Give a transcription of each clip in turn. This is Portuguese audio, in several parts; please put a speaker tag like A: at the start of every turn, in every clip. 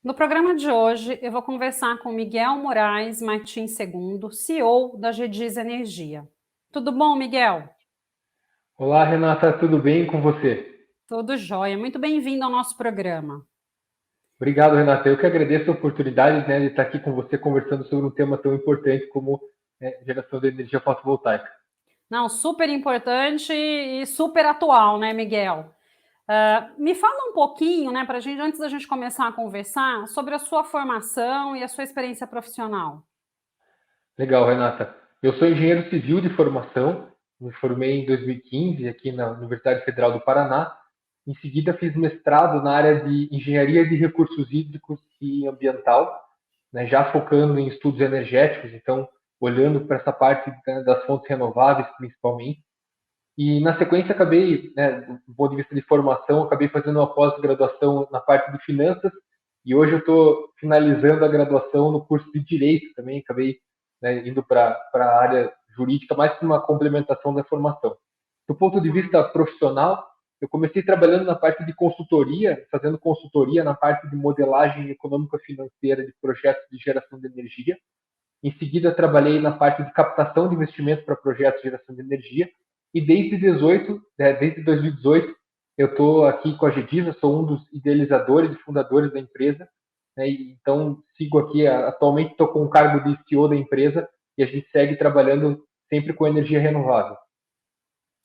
A: No programa de hoje, eu vou conversar com Miguel Moraes Martins II, CEO da Gediz Energia. Tudo bom, Miguel?
B: Olá, Renata, tudo bem com você?
A: Tudo jóia. Muito bem-vindo ao nosso programa.
B: Obrigado, Renata. Eu que agradeço a oportunidade, né, de estar aqui com você conversando sobre um tema tão importante como geração de energia fotovoltaica.
A: Não, super importante e super atual, né, Miguel? Me fala um pouquinho, né, para a gente, antes da gente começar a conversar, sobre a sua formação e a sua experiência profissional.
B: Legal, Renata. Eu sou engenheiro civil de formação, me formei em 2015 aqui na Universidade Federal do Paraná. Em seguida, fiz mestrado na área de engenharia de recursos hídricos e ambiental, né, já focando em estudos energéticos, então olhando para essa parte, né, das fontes renováveis principalmente. E na sequência acabei, né, do ponto de vista de formação, acabei fazendo uma pós-graduação na parte de finanças e hoje eu estou finalizando a graduação no curso de direito também, acabei, né, indo para a área jurídica, mais que uma complementação da formação. Do ponto de vista profissional, eu comecei trabalhando na parte de consultoria, fazendo consultoria na parte de modelagem econômica financeira de projetos de geração de energia. Em seguida, trabalhei na parte de captação de investimentos para projetos de geração de energia. E desde 2018, eu estou aqui com a Gedisa, sou um dos idealizadores e fundadores da empresa. Né, então, sigo aqui, atualmente estou com o cargo de CEO da empresa e a gente segue trabalhando sempre com energia renovável.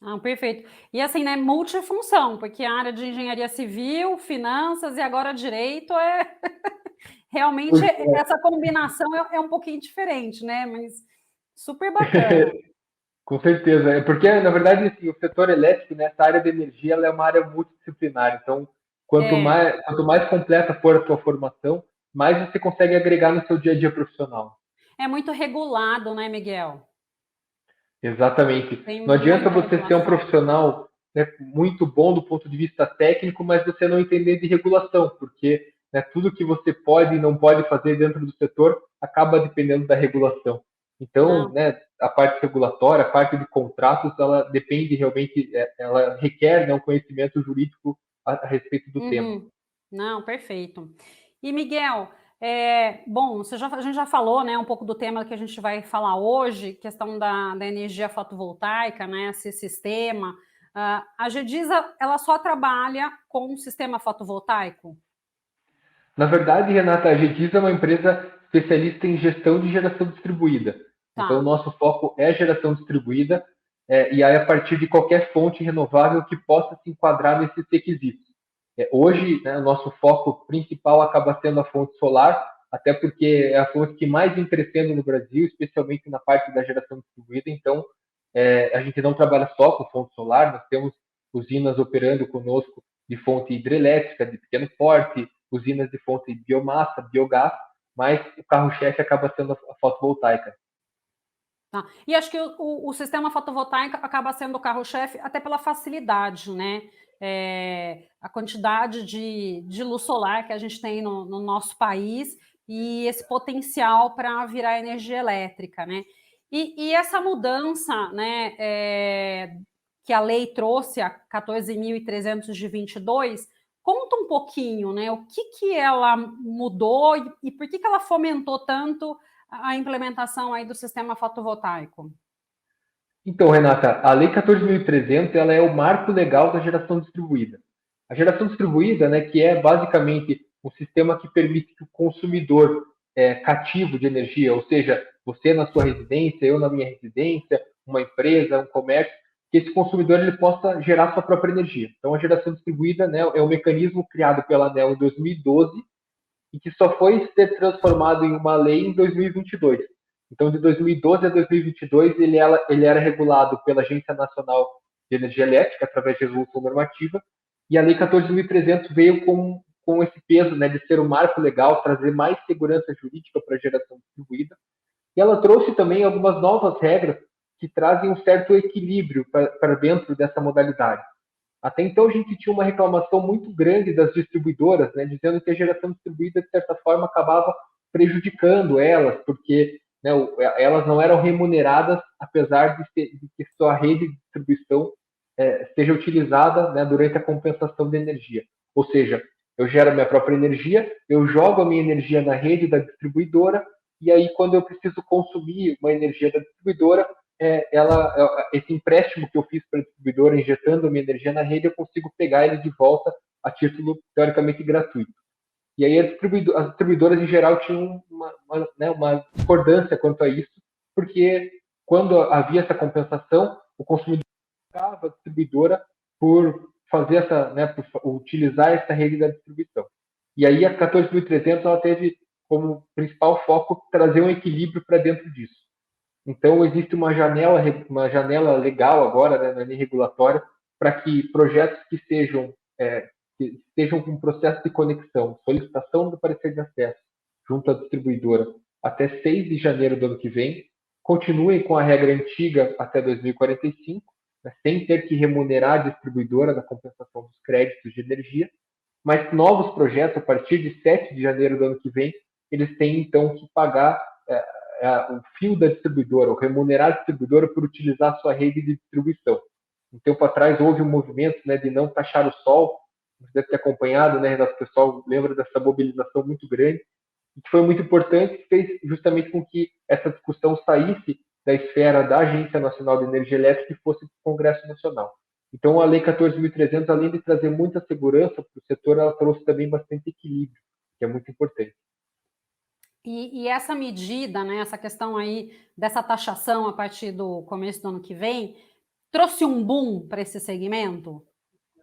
A: Ah, perfeito. E assim, né, multifunção, porque a área de engenharia civil, finanças e agora direito realmente essa combinação é um pouquinho diferente, né? Mas super bacana.
B: Com certeza. É porque, na verdade, assim, o setor elétrico, nessa área de energia, ela é uma área multidisciplinar. Então,
A: É,
B: quanto mais completa for a sua formação, mais você consegue agregar no seu dia a dia profissional.
A: é muito regulado, né, Miguel?
B: Exatamente.
A: Tem
B: Não adianta
A: muita
B: você ser um
A: regulação.
B: profissional, né, muito bom do ponto de vista técnico, mas você não entender de regulação, porque, né, tudo que você pode e não pode fazer dentro do setor acaba dependendo da regulação. Então,
A: Não.
B: né, a parte regulatória, a parte de contratos, ela depende realmente, ela requer, né, um conhecimento jurídico a respeito do tema.
A: Uhum. Não, perfeito. E Miguel, bom, a gente já falou, né, um pouco do tema que a gente vai falar hoje, questão da energia fotovoltaica, né, esse sistema. A Gedisa, ela só trabalha com um sistema fotovoltaico?
B: Na verdade, Renata, a Gedis é uma empresa especialista em gestão de geração distribuída. Então, o
A: Tá.
B: nosso foco é geração distribuída, e aí a partir de qualquer fonte renovável que possa se enquadrar nesses requisitos. Hoje, né, o nosso foco principal acaba sendo a fonte solar, até porque é a fonte que mais vem crescendo no Brasil, especialmente na parte da geração distribuída. Então, a gente não trabalha só com fonte solar, nós temos usinas operando conosco de fonte hidrelétrica, de pequeno porte, usinas de fonte de biomassa, biogás, mas o carro-chefe acaba sendo a fotovoltaica.
A: Tá. E acho que o sistema fotovoltaico acaba sendo o carro-chefe até pela facilidade, né? A quantidade de luz solar que a gente tem no nosso país e esse potencial para virar energia elétrica, né? E essa mudança, né, que a lei trouxe, a 14.322, conta um pouquinho, né? O que ela mudou e por que ela fomentou tanto a implementação aí do sistema fotovoltaico?
B: Então, Renata, a Lei 14.300 ela é o marco legal da geração distribuída. A geração distribuída, né, que é basicamente um sistema que permite que o consumidor cativo de energia, ou seja, você na sua residência, eu na minha residência, uma empresa, um comércio, que esse consumidor ele possa gerar sua própria energia. Então, a geração distribuída, né, é um mecanismo criado pela ANEEL em 2012 e que só foi ser transformado em uma lei em 2022. Então, de 2012 a 2022, ele era regulado pela Agência Nacional de Energia Elétrica, através de resolução normativa, e a Lei 14.300 veio com esse peso, né, de ser um marco legal, trazer mais segurança jurídica para a geração distribuída, e ela trouxe também algumas novas regras que trazem um certo equilíbrio para dentro dessa modalidade. Até então a gente tinha uma reclamação muito grande das distribuidoras, né, dizendo que a geração distribuída, de certa forma, acabava prejudicando elas, porque, né, elas não eram remuneradas, apesar de que sua rede de distribuição seja utilizada, né, durante a compensação de energia. Ou seja, Eu gero a minha própria energia, eu jogo a minha energia na rede da distribuidora, e aí quando eu preciso consumir uma energia da distribuidora, esse empréstimo que eu fiz para a distribuidora, injetando a minha energia na rede, eu consigo pegar ele de volta a título teoricamente gratuito. E aí as distribuidoras, em geral, tinham uma discordância quanto a isso, porque quando havia essa compensação, o consumidor pagava a distribuidora por fazer por utilizar essa rede da distribuição. E aí a 14.300 ela teve como principal foco trazer um equilíbrio para dentro disso. Então existe uma janela legal agora, né, na lei regulatória, para que projetos que estejam com processo de conexão, solicitação do parecer de acesso junto à distribuidora até 6 de janeiro do ano que vem, continuem com a regra antiga até 2045, né, sem ter que remunerar a distribuidora na compensação dos créditos de energia, mas novos projetos, a partir de 7 de janeiro do ano que vem, eles têm então que pagar o fio da distribuidora, ou remunerar a distribuidora por utilizar a sua rede de distribuição. Um tempo atrás houve um movimento, né, de não taxar o sol, você deve ter acompanhado, né, Renato? O pessoal lembra dessa mobilização muito grande, e que foi muito importante, que fez justamente com que essa discussão saísse da esfera da Agência Nacional de Energia Elétrica e fosse para o Congresso Nacional. Então, a Lei 14.300, além de trazer muita segurança para o setor, ela trouxe também bastante equilíbrio, que é muito importante.
A: E essa medida, né, essa questão aí dessa taxação a partir do começo do ano que vem, trouxe um boom para esse segmento?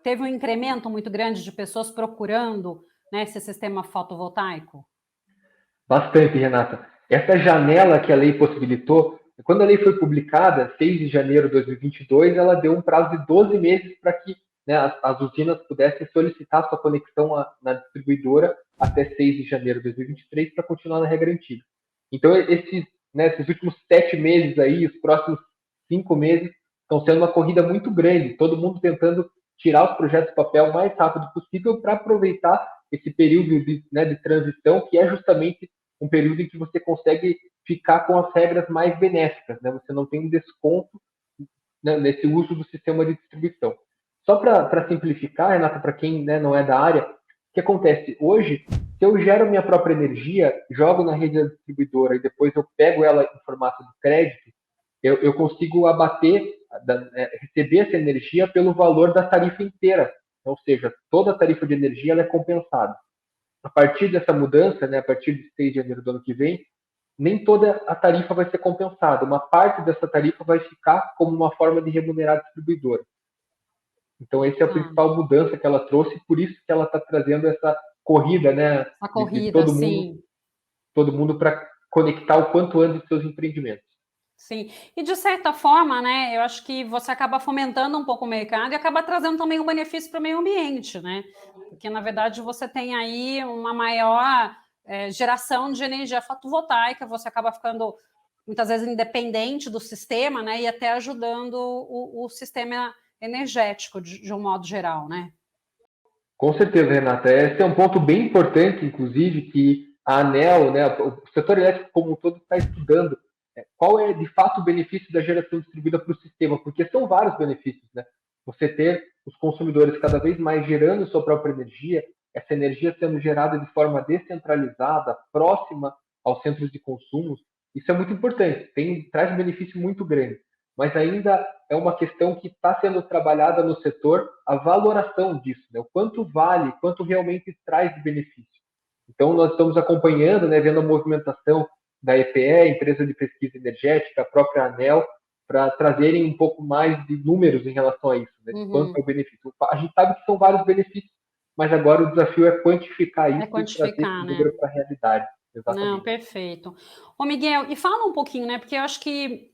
A: Teve um incremento muito grande de pessoas procurando, né, esse sistema fotovoltaico?
B: Bastante, Renata. Essa janela que a lei possibilitou, quando a lei foi publicada, 6 de janeiro de 2022, ela deu um prazo de 12 meses para que, né, as usinas pudessem solicitar sua conexão na distribuidora até 6 de janeiro de 2023 para continuar na regra antiga. Então, esses últimos 7 meses aí, os próximos 5 meses, estão sendo uma corrida muito grande, todo mundo tentando tirar os projetos do papel o mais rápido possível para aproveitar esse período de transição, que é justamente um período em que você consegue ficar com as regras mais benéficas, né? Você não tem um desconto, né, nesse uso do sistema de distribuição. Só para simplificar, Renata, para quem, né, não é da área, o que acontece? Hoje, se eu gero minha própria energia, jogo na rede da distribuidora e depois eu pego ela em formato de crédito, eu consigo receber essa energia pelo valor da tarifa inteira. Ou seja, toda a tarifa de energia ela é compensada. A partir dessa mudança, né, a partir de 6 de janeiro do ano que vem, nem toda a tarifa vai ser compensada. Uma parte dessa tarifa vai ficar como uma forma de remunerar a distribuidora. Então, essa é a principal mudança que ela trouxe, por isso que ela está trazendo essa corrida, né,
A: A corrida,
B: de todo
A: sim.
B: mundo para conectar o quanto antes os seus empreendimentos.
A: Sim, e de certa forma, né, eu acho que você acaba fomentando um pouco o mercado e acaba trazendo também um benefício para o meio ambiente, né? Porque, na verdade, você tem aí uma maior geração de energia fotovoltaica, você acaba ficando, muitas vezes, independente do sistema, né, e até ajudando o sistema energético, de um modo geral, né?
B: Com certeza, Renata. Esse é um ponto bem importante, inclusive, que a ANEEL, né, o setor elétrico como um todo, está estudando qual é, de fato, o benefício da geração distribuída para o sistema, porque são vários benefícios, né? Você ter os consumidores cada vez mais gerando sua própria energia, essa energia sendo gerada de forma descentralizada, próxima aos centros de consumo, isso é muito importante, traz um benefício muito grande. Mas ainda é uma questão que está sendo trabalhada no setor, a valoração disso, né? O quanto vale, quanto realmente traz de benefício. Então, nós estamos acompanhando, né, vendo a movimentação da EPE, Empresa de Pesquisa Energética, a própria ANEEL, para trazerem um pouco mais de números em relação a isso, né, de quanto é o benefício. A gente sabe que são vários benefícios, mas agora o desafio é quantificar isso e trazer esse
A: né?
B: número para a realidade. Exatamente.
A: Não, perfeito. Ô, Miguel, e fala um pouquinho, né? Porque eu acho que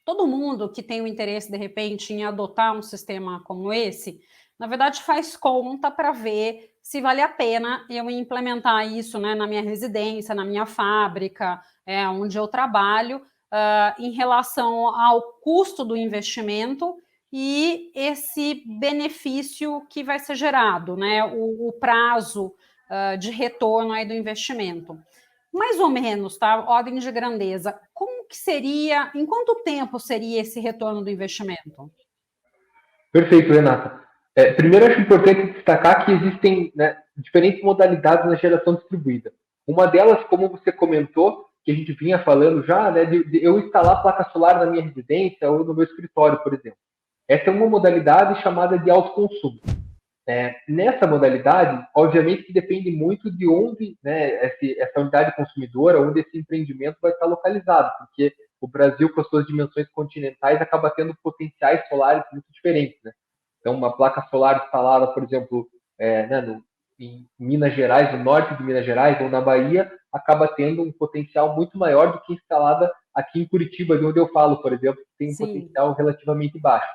A: todo mundo que tem o interesse, de repente, em adotar um sistema como esse, na verdade, faz conta para ver se vale a pena eu implementar isso, né, na minha residência, na minha fábrica, onde eu trabalho, em relação ao custo do investimento e esse benefício que vai ser gerado, né? O prazo de retorno aí do investimento. Mais ou menos, tá? Ordem de grandeza. Como que seria, em quanto tempo seria esse retorno do investimento?
B: Perfeito, Renata. Primeiro, acho importante destacar que existem, né, diferentes modalidades na geração distribuída. Uma delas, como você comentou, que a gente vinha falando já, né, de eu instalar placa solar na minha residência ou no meu escritório, por exemplo. Essa é uma modalidade chamada de autoconsumo. Nessa modalidade, obviamente que depende muito de onde, né, essa unidade consumidora, onde esse empreendimento vai estar localizado, porque o Brasil, com as suas dimensões continentais, acaba tendo potenciais solares muito diferentes, né? Então, uma placa solar instalada, por exemplo, em Minas Gerais, no norte de Minas Gerais ou na Bahia, acaba tendo um potencial muito maior do que instalada aqui em Curitiba, de onde eu falo, por exemplo, que tem um
A: Sim.
B: potencial relativamente baixo.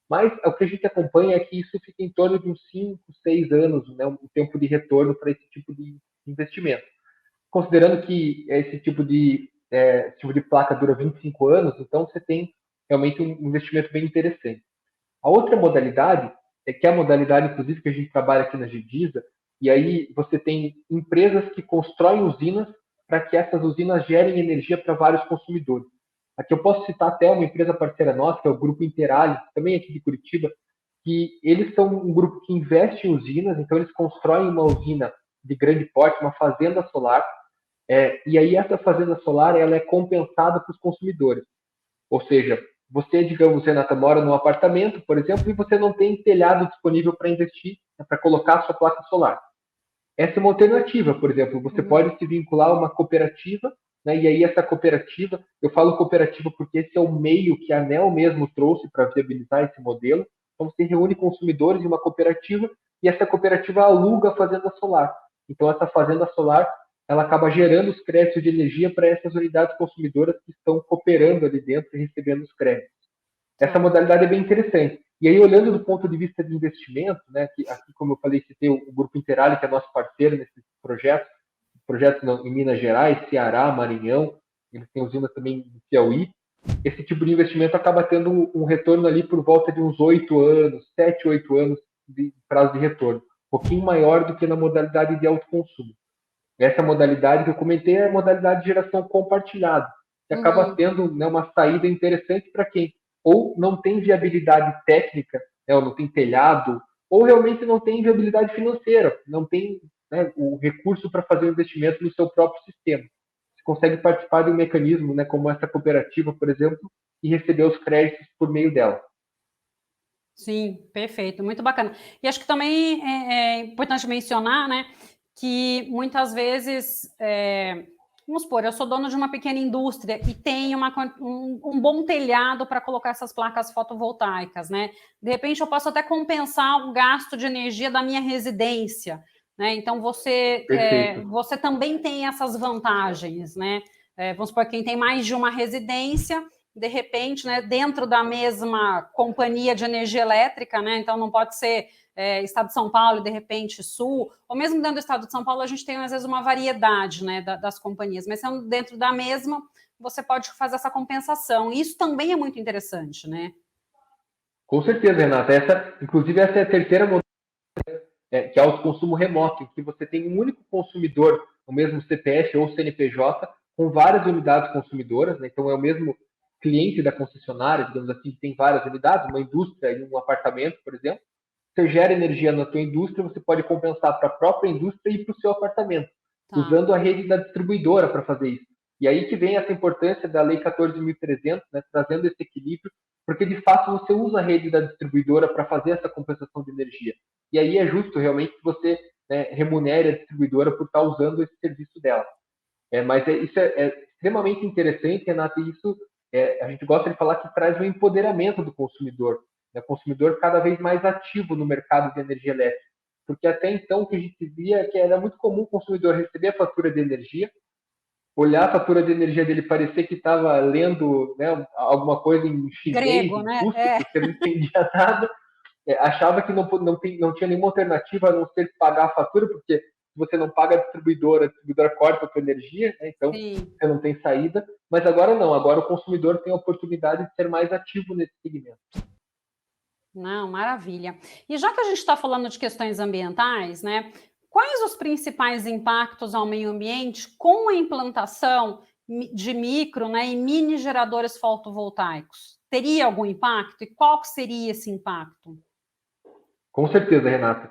B: Mas o que a gente acompanha é que isso fica em torno de uns 5, 6 anos, né, um tempo de retorno para esse tipo de investimento. Considerando que esse tipo de placa dura 25 anos, então você tem realmente um investimento bem interessante. A outra modalidade, que é a modalidade, inclusive, que a gente trabalha aqui na Gedisa, e aí você tem empresas que constroem usinas para que essas usinas gerem energia para vários consumidores. Aqui eu posso citar até uma empresa parceira nossa, que é o Grupo Interali, também aqui de Curitiba, que eles são um grupo que investe em usinas, então eles constroem uma usina de grande porte, uma fazenda solar, e aí essa fazenda solar ela é compensada para os consumidores. Ou seja, você, digamos, Renata, mora num apartamento, por exemplo, e você não tem telhado disponível para investir, né, para colocar a sua placa solar. Essa é uma alternativa, por exemplo, você pode se vincular a uma cooperativa, né, e aí essa cooperativa, eu falo cooperativa porque esse é o meio que a ANEEL mesmo trouxe para viabilizar esse modelo. Então você reúne consumidores em uma cooperativa e essa cooperativa aluga a fazenda solar. Então essa fazenda solar ela acaba gerando os créditos de energia para essas unidades consumidoras que estão cooperando ali dentro e recebendo os créditos. Essa
A: Tá.
B: modalidade é bem interessante. E aí, olhando do ponto de vista de investimento, né, que aqui, como eu falei, citei o Grupo Interali, que é nosso parceiro nesse projetos em Minas Gerais, Ceará, Maranhão, eles têm usina também em Piauí. Esse tipo de investimento acaba tendo um retorno ali por volta de uns 8 anos, 7, 8 anos de prazo de retorno, um pouquinho maior do que na modalidade de autoconsumo. Essa modalidade que eu comentei é a modalidade de geração compartilhada, que acaba
A: Uhum.
B: tendo, né, uma saída interessante para quem ou não tem viabilidade técnica, né, ou não tem telhado, ou realmente não tem viabilidade financeira, não tem, né, o recurso para fazer o investimento no seu próprio sistema. Você consegue participar de um mecanismo, né, como essa cooperativa, por exemplo, e receber os créditos por meio dela.
A: Sim, perfeito, muito bacana. E acho que também é importante mencionar, né, que muitas vezes, vamos supor, eu sou dono de uma pequena indústria e tenho um bom telhado para colocar essas placas fotovoltaicas, né? De repente eu posso até compensar o gasto de energia da minha residência, né? Então
B: Perfeito.
A: você também tem essas vantagens, né? Vamos supor, quem tem mais de uma residência de repente, né, dentro da mesma companhia de energia elétrica, né, então não pode ser Estado de São Paulo e de repente Sul, ou mesmo dentro do Estado de São Paulo a gente tem às vezes uma variedade, né, das companhias, mas sendo dentro da mesma, você pode fazer essa compensação, e isso também é muito interessante, né?
B: Com certeza, Renata. Inclusive, essa é a terceira que é o consumo remoto, em que você tem um único consumidor, o mesmo CPF ou CNPJ, com várias unidades consumidoras, né? Então é o mesmo cliente da concessionária, digamos assim, que tem várias unidades, uma indústria e um apartamento, por exemplo. Você gera energia na tua indústria, você pode compensar para a própria indústria e para o seu apartamento,
A: Tá.
B: usando a rede da distribuidora para fazer isso. E aí que vem essa importância da Lei 14.300, né, trazendo esse equilíbrio, porque de fato você usa a rede da distribuidora para fazer essa compensação de energia. E aí é justo realmente que você, né, remunere a distribuidora por estar usando esse serviço dela. Mas isso é extremamente interessante, Renato, e isso a gente gosta de falar que traz um empoderamento do consumidor, né? O consumidor cada vez mais ativo no mercado de energia elétrica. Porque até então o que a gente via é que era muito comum o consumidor receber a fatura de energia, olhar a fatura de energia dele, parecer que estava lendo, né, alguma coisa em chinês,
A: Grego,
B: em
A: né?
B: russo, porque não entendia nada, achava que não tinha nenhuma alternativa a não ser pagar a fatura, porque se você não paga a distribuidora corta a sua energia, né? Então
A: Sim.
B: você não tem saída. Mas agora não, agora o consumidor tem a oportunidade de ser mais ativo nesse segmento.
A: Não, maravilha. E já que a gente está falando de questões ambientais, né? Quais os principais impactos ao meio ambiente com a implantação de micro, né, e mini geradores fotovoltaicos? Teria algum impacto? E qual que seria esse impacto?
B: Com certeza, Renata.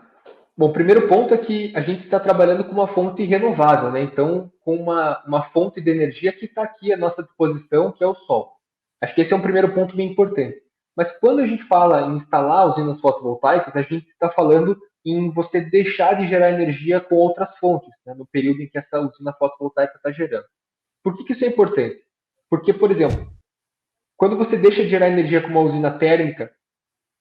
B: Bom, o primeiro ponto é que a gente está trabalhando com uma fonte renovável, né? Então, com uma fonte de energia que está aqui à nossa disposição, que é o sol. Acho que esse é um primeiro ponto bem importante. Mas quando a gente fala em instalar usinas fotovoltaicas, a gente está falando em você deixar de gerar energia com outras fontes, né? No período em que essa usina fotovoltaica está gerando. Por que isso é importante? Porque, por exemplo, quando você deixa de gerar energia com uma usina térmica,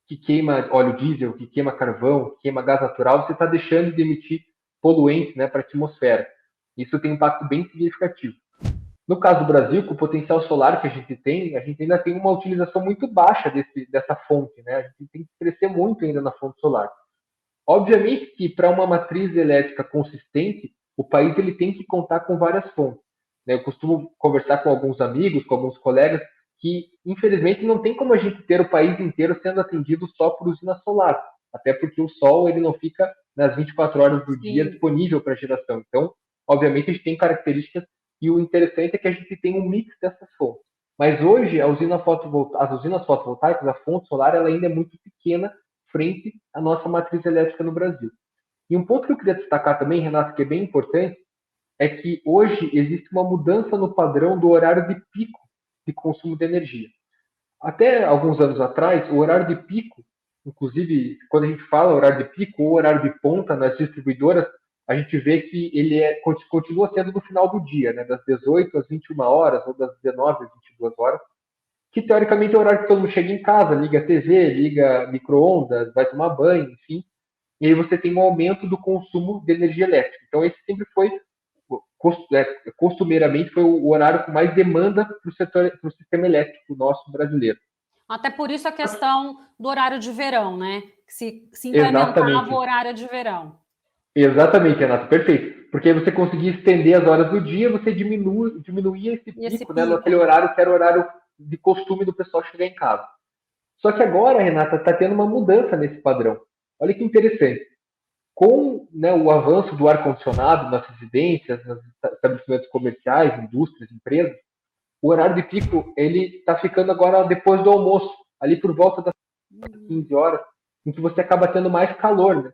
B: que queima óleo diesel, que queima carvão, que queima gás natural, você está deixando de emitir poluentes, né, para a atmosfera. Isso tem um impacto bem significativo. No caso do Brasil, com o potencial solar que a gente ainda tem uma utilização muito baixa dessa fonte. Né? A gente tem que crescer muito ainda na fonte solar. Obviamente que para uma matriz elétrica consistente, o país ele tem que contar com várias fontes. Né? Eu costumo conversar com alguns amigos, com alguns colegas, que infelizmente não tem como a gente ter o país inteiro sendo atendido só por usina solar, até porque o sol ele não fica nas 24 horas do dia disponível para geração. Então, obviamente, a gente tem características e o interessante é que a gente tem um mix dessas fontes. Mas hoje, as usinas fotovoltaicas, a fonte solar, ela ainda é muito pequena frente à nossa matriz elétrica no Brasil. E um ponto que eu queria destacar também, Renato, que é bem importante, é que hoje existe uma mudança no padrão do horário de pico de consumo de energia. Até alguns anos atrás, o horário de pico, inclusive quando a gente fala horário de pico ou horário de ponta nas distribuidoras, a gente vê que ele continua sendo no final do dia, né, das 18 às 21 horas ou das 19 às 22 horas, que teoricamente é o horário que todo mundo chega em casa, liga a TV, liga micro-ondas, vai tomar banho, enfim, e aí você tem um aumento do consumo de energia elétrica. Então esse sempre foi, costumeiramente, foi o horário com mais demanda para o sistema elétrico nosso brasileiro.
A: Até por isso a questão do horário de verão, né? Se implementava o horário de verão.
B: Exatamente, Renato, perfeito. Porque aí você conseguia estender as horas do dia, você diminuía esse pico, né, naquele horário que era o horário de costume do pessoal chegar em casa. Só que agora, Renata, está tendo uma mudança nesse padrão. Olha que interessante. Com, né, o avanço do ar-condicionado nas residências, nos estabelecimentos comerciais, indústrias, empresas, o horário de pico ele está ficando agora depois do almoço, ali por volta das 15 horas, em que você acaba tendo mais calor. Né?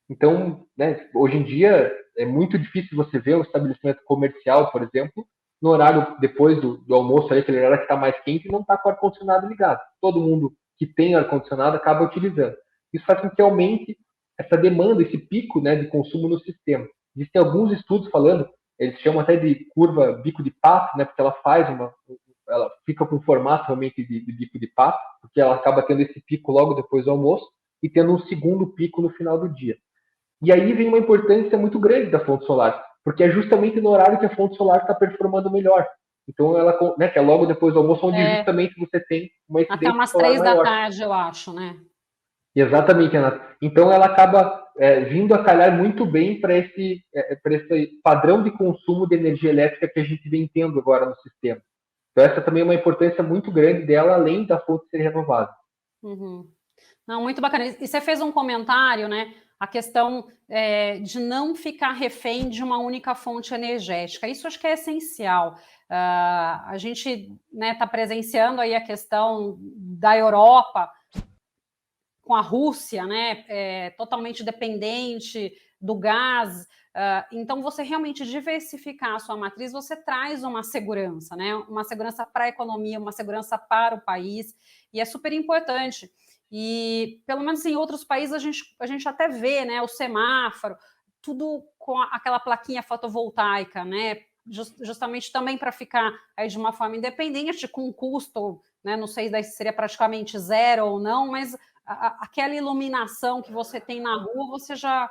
B: Então, né, hoje em dia, é muito difícil você ver um estabelecimento comercial, por exemplo, no horário depois do almoço, aí, aquele horário que está mais quente, e não está com o ar-condicionado ligado. Todo mundo que tem ar-condicionado acaba utilizando. Isso faz com que aumente essa demanda, esse pico, né, de consumo no sistema. Existem alguns estudos falando, eles chamam até de curva bico de pato, né, porque ela fica com o formato realmente de bico de pato, porque ela acaba tendo esse pico logo depois do almoço e tendo um segundo pico no final do dia. E aí vem uma importância muito grande da fonte solar, porque é justamente no horário que a fonte solar está performando melhor. Então, ela, né, que é logo depois do almoço, onde justamente você tem uma incidência
A: até umas
B: solar
A: 3
B: maior.
A: da tarde, eu acho, né?
B: Exatamente, Renato. Então, ela acaba vindo a calhar muito bem para esse padrão de consumo de energia elétrica que a gente vem tendo agora no sistema. Então, essa também é uma importância muito grande dela, além da fonte ser renovável.
A: Uhum. Não, muito bacana. E você fez um comentário, né? A questão de não ficar refém de uma única fonte energética. Isso acho que é essencial. A gente está presenciando aí a questão da Europa com a Rússia, né? Totalmente dependente do gás. Então, você realmente diversificar a sua matriz, você traz uma segurança, né? Uma segurança para a economia, uma segurança para o país, e é super importante. E, pelo menos em outros países, a gente até vê, né, o semáforo, tudo com aquela plaquinha fotovoltaica, né? Justamente também para ficar aí de uma forma independente, com um custo, né? Não sei se seria praticamente zero ou não, mas aquela iluminação que você tem na rua, você já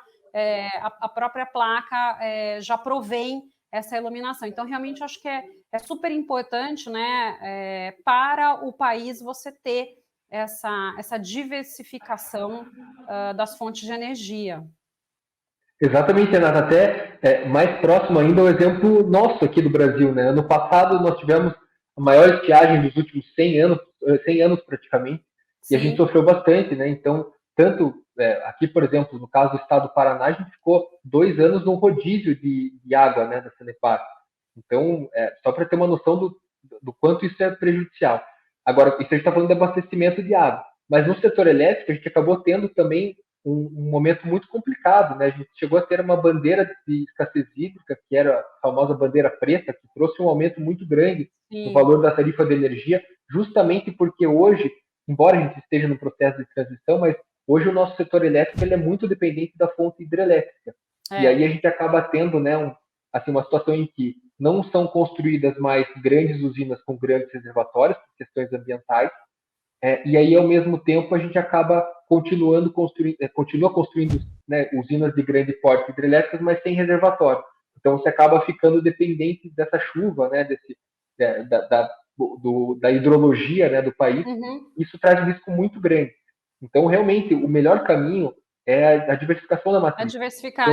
A: a própria placa já provém essa iluminação. Então, realmente, acho que é super importante, né, para o país você ter essa diversificação das fontes de energia.
B: Exatamente, Renata. Até mais próximo ainda o exemplo nosso aqui do Brasil. Né? Ano passado nós tivemos a maior estiagem dos últimos 100 anos praticamente, Sim. E a gente sofreu bastante. Né? Então, tanto aqui, por exemplo, no caso do estado do Paraná, a gente ficou 2 anos num rodízio de água, né, da Sanepar. Então, só para ter uma noção do quanto isso é prejudicial. Agora, isso a gente está falando de abastecimento de água. Mas no setor elétrico, a gente acabou tendo também um momento muito complicado, né? A gente chegou a ter uma bandeira de escassez hídrica, que era a famosa bandeira preta, que trouxe um aumento muito grande no
A: Sim.
B: valor da tarifa de energia, justamente porque hoje, embora a gente esteja no processo de transição, mas hoje o nosso setor elétrico ele é muito dependente da fonte hidrelétrica. E aí a gente acaba tendo, né, assim, uma situação em que não são construídas mais grandes usinas com grandes reservatórios, por questões ambientais, e aí, ao mesmo tempo, a gente acaba continua construindo, né, usinas de grande porte hidrelétricas, mas sem reservatório. Então, você acaba ficando dependente dessa chuva, né, da hidrologia, né, do país.
A: Uhum.
B: Isso traz um risco muito grande. Então, realmente, o melhor caminho é a diversificação da
A: É
B: matriz.
A: diversificar,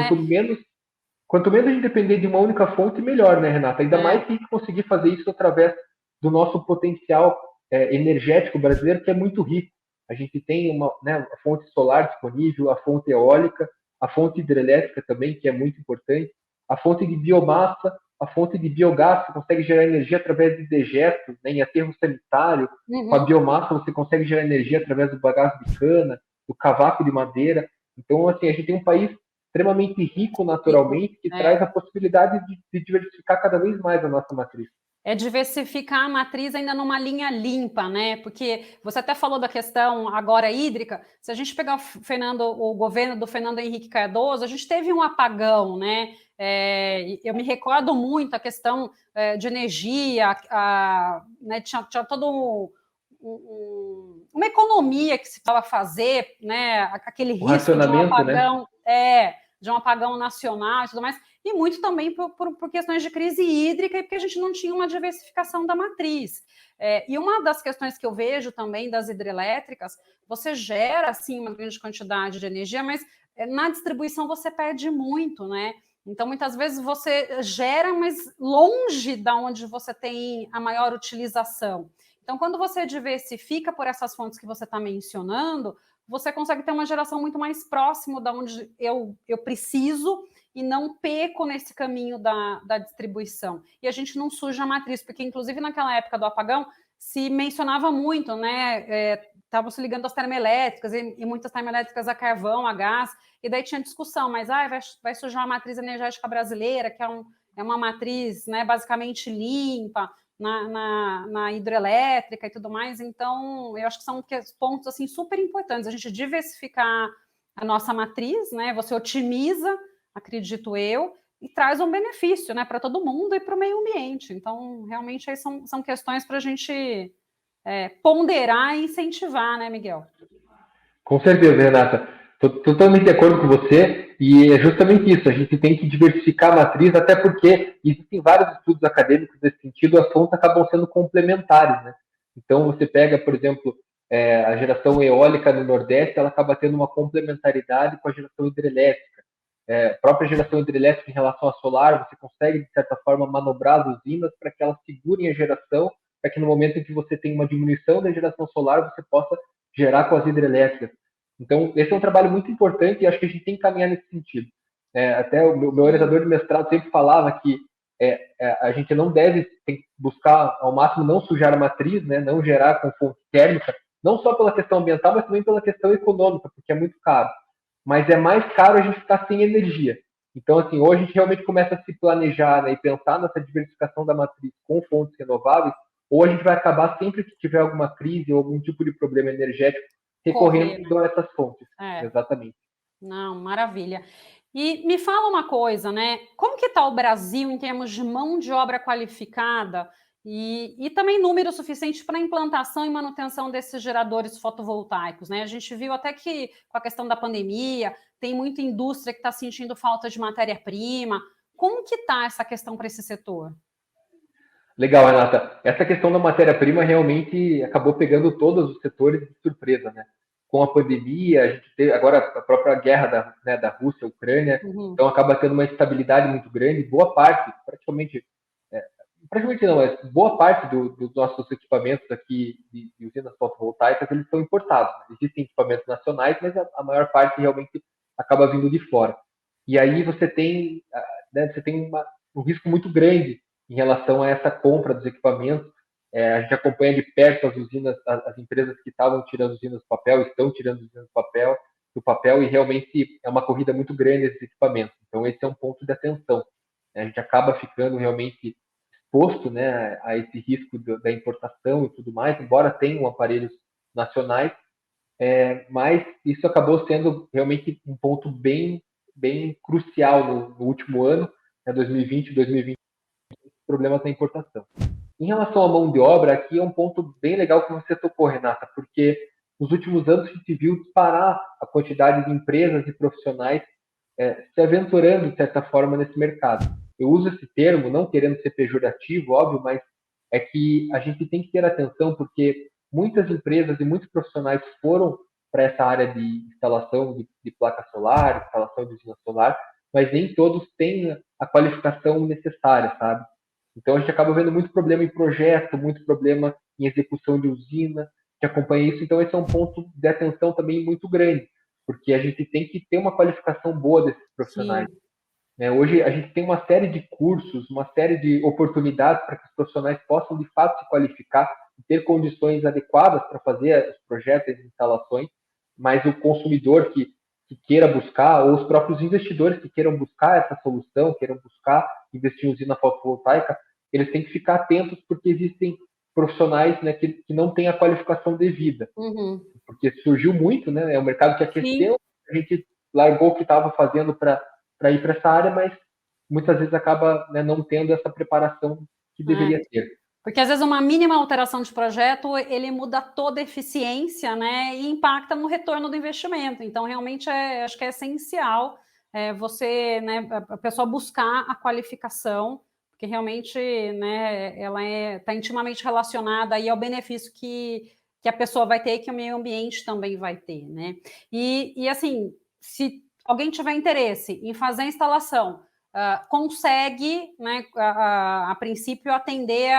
B: Quanto menos a gente depender de uma única fonte, melhor, né, Renata? Ainda mais se a gente conseguir fazer isso através do nosso potencial energético brasileiro, que é muito rico. A gente tem né, a fonte solar disponível, a fonte eólica, a fonte hidrelétrica também, que é muito importante, a fonte de biomassa, a fonte de biogás, você consegue gerar energia através de dejetos, né, em aterro sanitário. Com a
A: Uhum.
B: biomassa, você consegue gerar energia através do bagaço de cana, do cavaco de madeira. Então, assim, a gente tem um país extremamente rico
A: Rico.
B: naturalmente, que traz a possibilidade de diversificar cada vez mais a nossa matriz.
A: É diversificar a matriz ainda numa linha limpa, né? Porque você até falou da questão agora hídrica. Se a gente pegar o governo do Fernando Henrique Cardoso, a gente teve um apagão, né? Eu me recordo muito a questão de energia, né? Tinha todo uma economia que se estava fazer, né? Aquele
B: O
A: risco
B: racionamento, né?
A: De um apagão nacional e tudo mais, e muito também por questões de crise hídrica e porque a gente não tinha uma diversificação da matriz. E uma das questões que eu vejo também das hidrelétricas, você gera, sim, uma grande quantidade de energia, mas na distribuição você perde muito, né? Então, muitas vezes você gera, mas longe da onde você tem a maior utilização. Então, quando você diversifica por essas fontes que você está mencionando, você consegue ter uma geração muito mais próximo da onde eu preciso e não peco nesse caminho da distribuição. E a gente não suja a matriz, porque, inclusive, naquela época do apagão, se mencionava muito, né? Estavam se ligando às termoelétricas, e muitas termoelétricas a carvão, a gás, e daí tinha discussão, mas vai sujar a matriz energética brasileira, que é uma matriz, né, basicamente limpa, na hidrelétrica e tudo mais. Então, eu acho que são pontos assim, super importantes. A gente diversificar a nossa matriz, né? Você otimiza, acredito eu, e traz um benefício, né, para todo mundo e para o meio ambiente. Então, realmente, aí são questões para a gente ponderar e incentivar, né, Miguel?
B: Com certeza, Renata. Estou totalmente de acordo com você, e é justamente isso. A gente tem que diversificar a matriz, até porque existem vários estudos acadêmicos nesse sentido, as fontes acabam sendo complementares, né? Então, você pega, por exemplo, a geração eólica no Nordeste, ela acaba tendo uma complementaridade com a geração hidrelétrica. A própria geração hidrelétrica em relação à solar, você consegue, de certa forma, manobrar as usinas para que elas segurem a geração, para que no momento em que você tem uma diminuição da geração solar, você possa gerar com as hidrelétricas. Então, esse é um trabalho muito importante e acho que a gente tem que caminhar nesse sentido. Até o meu orientador de mestrado sempre falava que a gente não deve buscar ao máximo não sujar a matriz, né, não gerar com fonte térmica, não só pela questão ambiental, mas também pela questão econômica, porque é muito caro. Mas é mais caro a gente ficar sem energia. Então, assim, ou a gente realmente começa a se planejar, né, e pensar nessa diversificação da matriz com fontes renováveis, ou a gente vai acabar sempre que tiver alguma crise ou algum tipo de problema energético
A: Correr,
B: recorrendo
A: né?
B: a essas fontes. Exatamente.
A: Não, maravilha. E me fala uma coisa, né? Como que está o Brasil em termos de mão de obra qualificada e também número suficiente para implantação e manutenção desses geradores fotovoltaicos, né? A gente viu até que com a questão da pandemia, tem muita indústria que está sentindo falta de matéria-prima. Como que está essa questão para esse setor?
B: Legal, Renata. Essa questão da matéria-prima realmente acabou pegando todos os setores de surpresa, né? Com a pandemia, a gente teve agora a própria guerra da Rússia, Ucrânia, então acaba tendo uma instabilidade muito grande. Boa parte, praticamente não, mas boa parte dos nossos equipamentos aqui de usinas fotovoltaicas, eles são importados. Existem equipamentos nacionais, mas a maior parte realmente acaba vindo de fora. E aí você tem, né, um risco muito grande em relação a essa compra dos equipamentos. A gente acompanha de perto as usinas, as empresas que estavam tirando usinas do papel, estão tirando usinas do papel. do papel, e realmente é uma corrida muito grande esses equipamentos. Então, esse é um ponto de atenção. A gente acaba ficando realmente exposto, né, a esse risco da importação e tudo mais, embora tenham aparelhos nacionais, mas isso acabou sendo realmente um ponto bem crucial no último ano, né, 2020, 2021, problemas na importação. Em relação à mão de obra, aqui é um ponto bem legal que você tocou, Renata, porque nos últimos anos a gente viu disparar a quantidade de empresas e profissionais se aventurando, de certa forma, nesse mercado. Eu uso esse termo, não querendo ser pejorativo, óbvio, mas é que a gente tem que ter atenção, porque muitas empresas e muitos profissionais foram para essa área de instalação de placa solar, instalação de usina solar, mas nem todos têm a qualificação necessária, sabe? Então a gente acaba vendo muito problema em projeto, muito problema em execução de usina, que acompanha isso. Então esse é um ponto de atenção também muito grande, porque a gente tem que ter uma qualificação boa desses profissionais.
A: Sim.
B: Hoje a gente tem uma série de cursos, uma série de oportunidades para que os profissionais possam de fato se qualificar e ter condições adequadas para fazer os projetos e as instalações, mas o consumidor que queira buscar, ou os próprios investidores que queiram buscar essa solução, queiram buscar investir em usina fotovoltaica, eles têm que ficar atentos, porque existem profissionais, né, que não têm a qualificação devida.
A: Uhum.
B: Porque surgiu muito, né? É um mercado que aqueceu,
A: Sim.
B: a gente largou o que estava fazendo para ir para essa área, mas muitas vezes acaba, né, não tendo essa preparação que deveria ter.
A: Porque às vezes uma mínima alteração de projeto, ele muda toda a eficiência, né, e impacta no retorno do investimento. Então, realmente, acho que é essencial você, né, a pessoa buscar a qualificação, porque realmente, né, ela está intimamente relacionada aí ao benefício que a pessoa vai ter e que o meio ambiente também vai ter, né? E assim, se alguém tiver interesse em fazer a instalação, consegue, né, a princípio, atender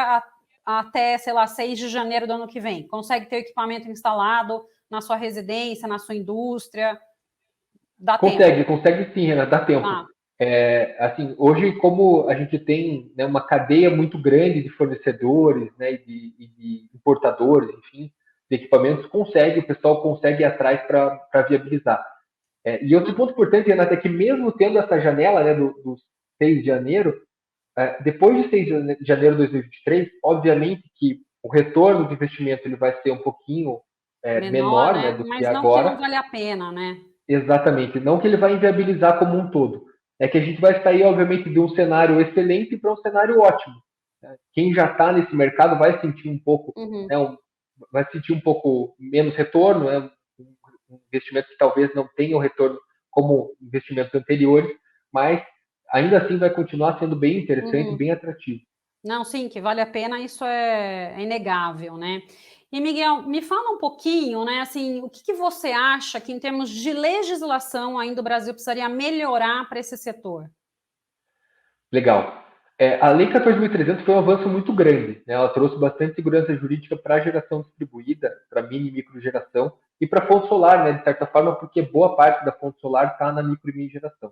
A: até, sei lá, 6 de janeiro do ano que vem. Consegue ter o equipamento instalado na sua residência, na sua indústria? Dá tempo?
B: Consegue sim, Renan, dá tempo.
A: Ah,
B: Assim, hoje, como a gente tem, né, uma cadeia muito grande de fornecedores, né, e de importadores, enfim, de equipamentos, o pessoal consegue ir atrás para viabilizar. E outro ponto importante, Renata, é que mesmo tendo essa janela, né, do 6 de janeiro, depois de 6 de janeiro de 2023, obviamente que o retorno do investimento ele vai ser um pouquinho
A: menor,
B: menor, né,
A: né?
B: do que
A: Mas não que não
B: agora.
A: vale a pena, né?
B: Exatamente. Não que ele vai inviabilizar como um todo. É que a gente vai sair, obviamente, de um cenário excelente para um cenário ótimo. Quem já está nesse mercado vai sentir um pouco,
A: Uhum.
B: né, vai sentir um pouco menos retorno, né, um investimento que talvez não tenha o retorno como investimentos anteriores, mas ainda assim vai continuar sendo bem interessante,
A: Uhum.
B: bem atrativo.
A: Não, sim, que vale a pena, isso é inegável, né? E, Miguel, me fala um pouquinho, né, assim, o que você acha que, em termos de legislação, ainda o Brasil precisaria melhorar para esse setor?
B: Legal. A Lei 14.300 foi um avanço muito grande, né? Ela trouxe bastante segurança jurídica para a geração distribuída, para mini e microgeração, e para a fonte solar, né, de certa forma, porque boa parte da fonte solar está na micro e mini geração.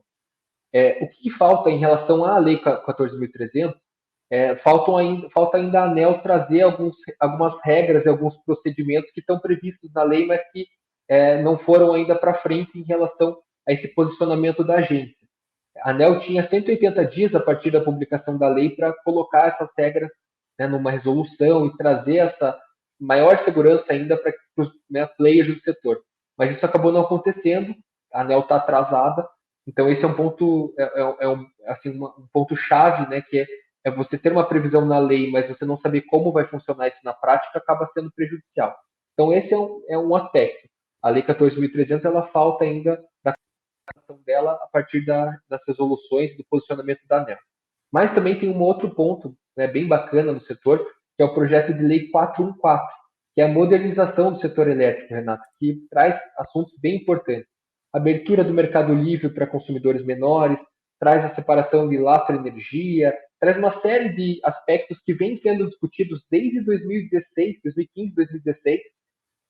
B: O que falta em relação à Lei 14.300, falta ainda a ANEEL trazer algumas regras e alguns procedimentos que estão previstos na lei, mas que não foram ainda para frente em relação a esse posicionamento da agência. A ANEEL tinha 180 dias a partir da publicação da lei para colocar essas regras, né, numa resolução e trazer essa maior segurança ainda para os, né, players do setor. Mas isso acabou não acontecendo, a ANEEL está atrasada, então esse é um ponto, assim, um ponto chave, né, que é você ter uma previsão na lei, mas você não saber como vai funcionar isso na prática, acaba sendo prejudicial. Então esse é um aspecto. A Lei 14.300 ela falta ainda dela a partir das resoluções do posicionamento da ANEEL. Mas também tem um outro ponto, né, bem bacana no setor, que é o projeto de lei 414, que é a modernização do setor elétrico, Renato, que traz assuntos bem importantes. Abertura do mercado livre para consumidores menores, traz a separação de lastro-energia, traz uma série de aspectos que vêm sendo discutidos desde 2016, 2015, 2016,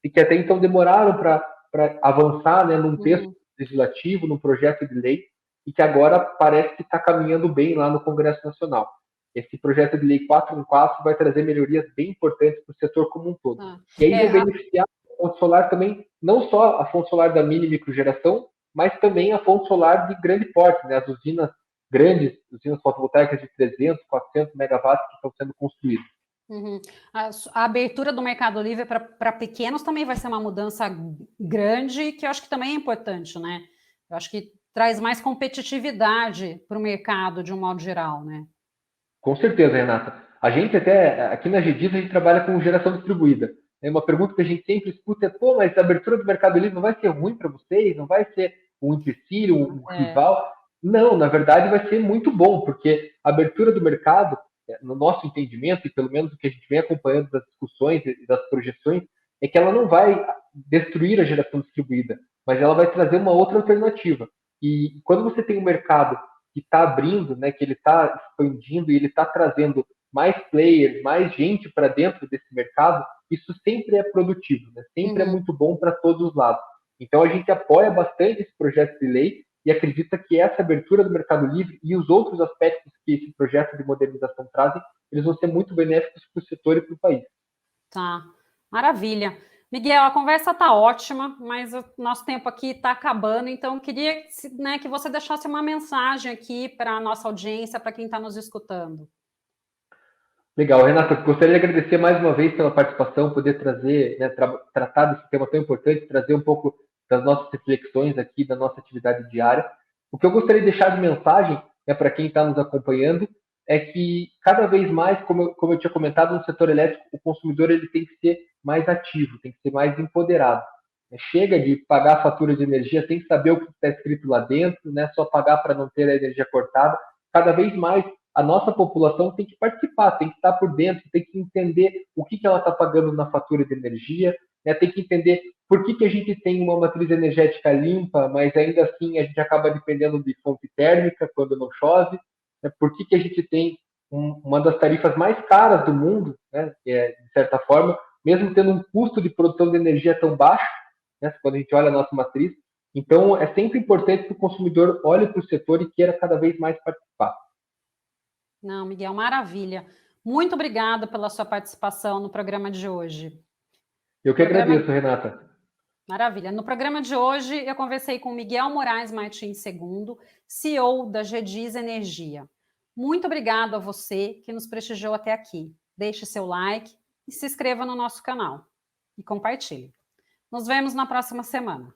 B: e que até então demoraram para avançar, né, num texto legislativo, num projeto de lei, e que agora parece que está caminhando bem lá no Congresso Nacional. Esse projeto de lei 414 vai trazer melhorias bem importantes para o setor como um todo. E aí vão beneficiar o solar também não só a fonte solar da mini e microgeração, mas também a fonte solar de grande porte, né? As usinas grandes, usinas fotovoltaicas de 300, 400 megawatts que estão sendo construídas.
A: Uhum. A abertura do Mercado Livre para pequenos também vai ser uma mudança grande, que eu acho que também é importante, né? Eu acho que traz mais competitividade para o mercado de um modo geral, né?
B: Com certeza, Renata. A gente até, aqui na GDIS, a gente trabalha com geração distribuída. Uma pergunta que a gente sempre escuta é, pô, mas a abertura do Mercado Livre não vai ser ruim para vocês? Não vai ser um empecilho, um rival? Não, na verdade vai ser muito bom, porque a abertura do mercado, no nosso entendimento, e pelo menos o que a gente vem acompanhando das discussões e das projeções, é que ela não vai destruir a geração distribuída, mas ela vai trazer uma outra alternativa. E quando você tem um mercado que está abrindo, né, que ele está expandindo e ele está trazendo mais players, mais gente para dentro desse mercado, isso sempre é produtivo, né? Sempre é muito bom para todos os lados. Então a gente apoia bastante esse projeto de lei e acredita que essa abertura do Mercado Livre e os outros aspectos que esse projeto de modernização trazem, eles vão ser muito benéficos para o setor e para o país.
A: Tá, maravilha. Miguel, a conversa está ótima, mas o nosso tempo aqui está acabando, então eu queria, né, que você deixasse uma mensagem aqui para a nossa audiência, para quem está nos escutando.
B: Legal, Renata, gostaria de agradecer mais uma vez pela participação, poder trazer, né, tratar desse tema tão importante, trazer um pouco das nossas reflexões aqui, da nossa atividade diária. O que eu gostaria de deixar de mensagem, né, para quem está nos acompanhando, é que cada vez mais, como eu tinha comentado, no setor elétrico, o consumidor ele tem que ser mais ativo, tem que ser mais empoderado. Chega de pagar a fatura de energia, tem que saber o que está escrito lá dentro, né, só pagar para não ter a energia cortada. Cada vez mais a nossa população tem que participar, tem que estar por dentro, tem que entender o que ela está pagando na fatura de energia, né? Tem que entender por que a gente tem uma matriz energética limpa, mas ainda assim a gente acaba dependendo de fonte térmica quando não chove, né? Por que a gente tem uma das tarifas mais caras do mundo, né? Que é, de certa forma, mesmo tendo um custo de produção de energia tão baixo, né? Quando a gente olha a nossa matriz. Então, é sempre importante que o consumidor olhe para o setor e queira cada vez mais participar.
A: Não, Miguel, maravilha. Muito obrigada pela sua participação no programa de hoje.
B: Eu que agradeço, Renata.
A: Maravilha. No programa de hoje, eu conversei com Miguel Moraes Martins II, CEO da GDIS Energia. Muito obrigado a você que nos prestigiou até aqui. Deixe seu like e se inscreva no nosso canal. E compartilhe. Nos vemos na próxima semana.